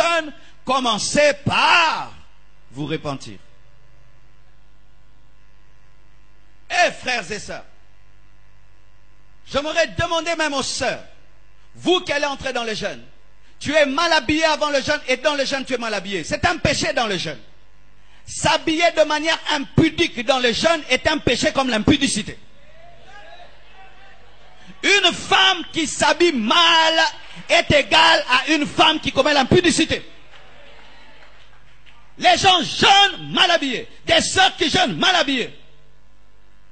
jeûne, commencez par vous repentir. Eh frères et sœurs, j'aimerais demander même aux sœurs, vous qui allez entrer dans le jeûne, tu es mal habillé avant le jeûne et dans le jeûne tu es mal habillé. C'est un péché dans le jeûne. S'habiller de manière impudique dans le jeûne est un péché comme l'impudicité. Une femme qui s'habille mal est égale à une femme qui commet l'impudicité. Les gens jeûnent mal habillés. Des sœurs qui jeûnent mal habillées.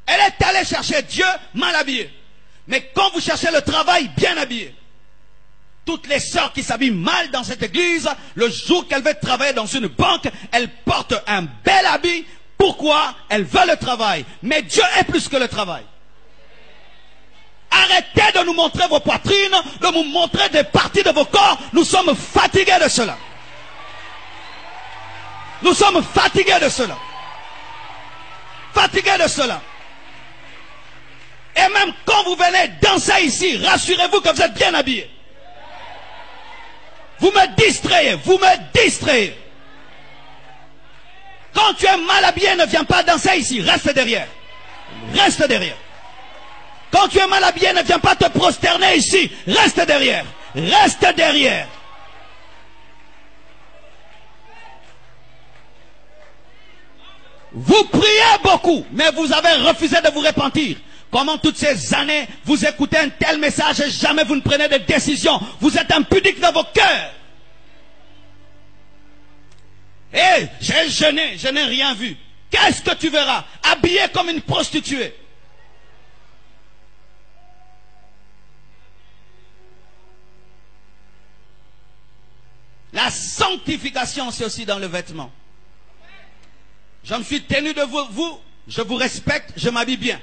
Elle est allée chercher Dieu mal habillée. Mais quand vous cherchez le travail, bien habillée. Toutes les sœurs qui s'habillent mal dans cette église, le jour qu'elles veulent travailler dans une banque, elles portent un bel habit. Pourquoi? Elles veulent le travail. Mais Dieu est plus que le travail. Arrêtez de nous montrer vos poitrines, de nous montrer des parties de vos corps. Nous sommes fatigués de cela. Nous sommes fatigués de cela. Fatigués de cela. Et même quand vous venez danser ici, rassurez-vous que vous êtes bien habillés. Vous me distrayez, vous me distrayez. Quand tu es mal habillé, ne viens pas danser ici, reste derrière. Reste derrière. Quand tu es mal habillé, ne viens pas te prosterner ici, reste derrière. Reste derrière. Vous priez beaucoup, mais vous avez refusé de vous repentir. Comment toutes ces années, vous écoutez un tel message et jamais vous ne prenez de décision. Vous êtes impudique dans vos cœurs. Eh, j'ai jeûné, je n'ai rien vu. Qu'est-ce que tu verras? Habillé comme une prostituée. La sanctification, c'est aussi dans le vêtement. Je me suis tenu de vous, je vous respecte, je m'habille bien.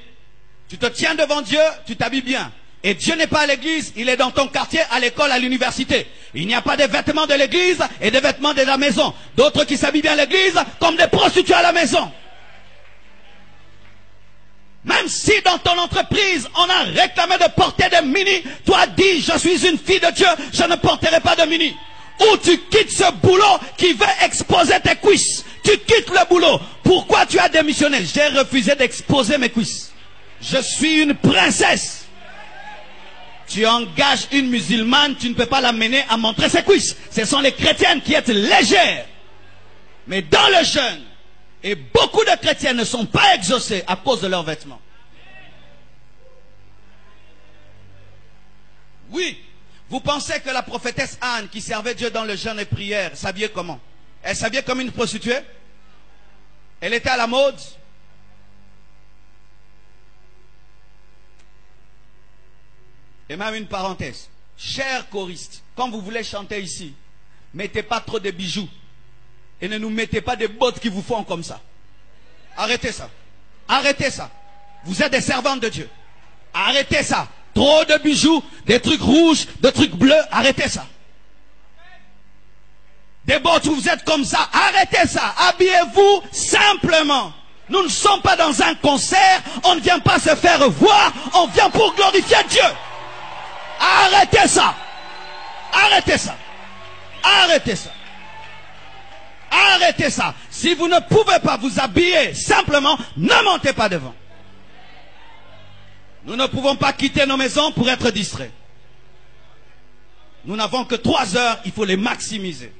Tu te tiens devant Dieu, tu t'habilles bien. Et Dieu n'est pas à l'église, il est dans ton quartier, à l'école, à l'université. Il n'y a pas de vêtements de l'église et des vêtements de la maison. D'autres qui s'habillent bien à l'église comme des prostituées à la maison. Même si dans ton entreprise, on a réclamé de porter des mini, toi dis, je suis une fille de Dieu, je ne porterai pas de mini. Ou tu quittes ce boulot qui veut exposer tes cuisses. Tu quittes le boulot. Pourquoi tu as démissionné? J'ai refusé d'exposer mes cuisses. Je suis une princesse. Tu engages une musulmane, tu ne peux pas l'amener à montrer ses cuisses. Ce sont les chrétiennes qui sont légères. Mais dans le jeûne, et beaucoup de chrétiens ne sont pas exaucés à cause de leurs vêtements. Oui, vous pensez que la prophétesse Anne, qui servait Dieu dans le jeûne et prière, s'habillait comment? Elle s'habillait comme une prostituée? Elle était à la mode? Et même une parenthèse. Chers choristes, quand vous voulez chanter ici, mettez pas trop de bijoux. Et ne nous mettez pas des bottes qui vous font comme ça. Arrêtez ça. Arrêtez ça. Vous êtes des servantes de Dieu. Arrêtez ça. Trop de bijoux, des trucs rouges, des trucs bleus. Arrêtez ça. Des bottes où vous êtes comme ça. Arrêtez ça. Habillez-vous simplement. Nous ne sommes pas dans un concert. On ne vient pas se faire voir. On vient pour glorifier Dieu. Arrêtez ça. Arrêtez ça. Arrêtez ça. Arrêtez ça. Si vous ne pouvez pas vous habiller simplement, ne montez pas devant. Nous ne pouvons pas quitter nos maisons pour être distraits. Nous n'avons que 3 heures, il faut les maximiser.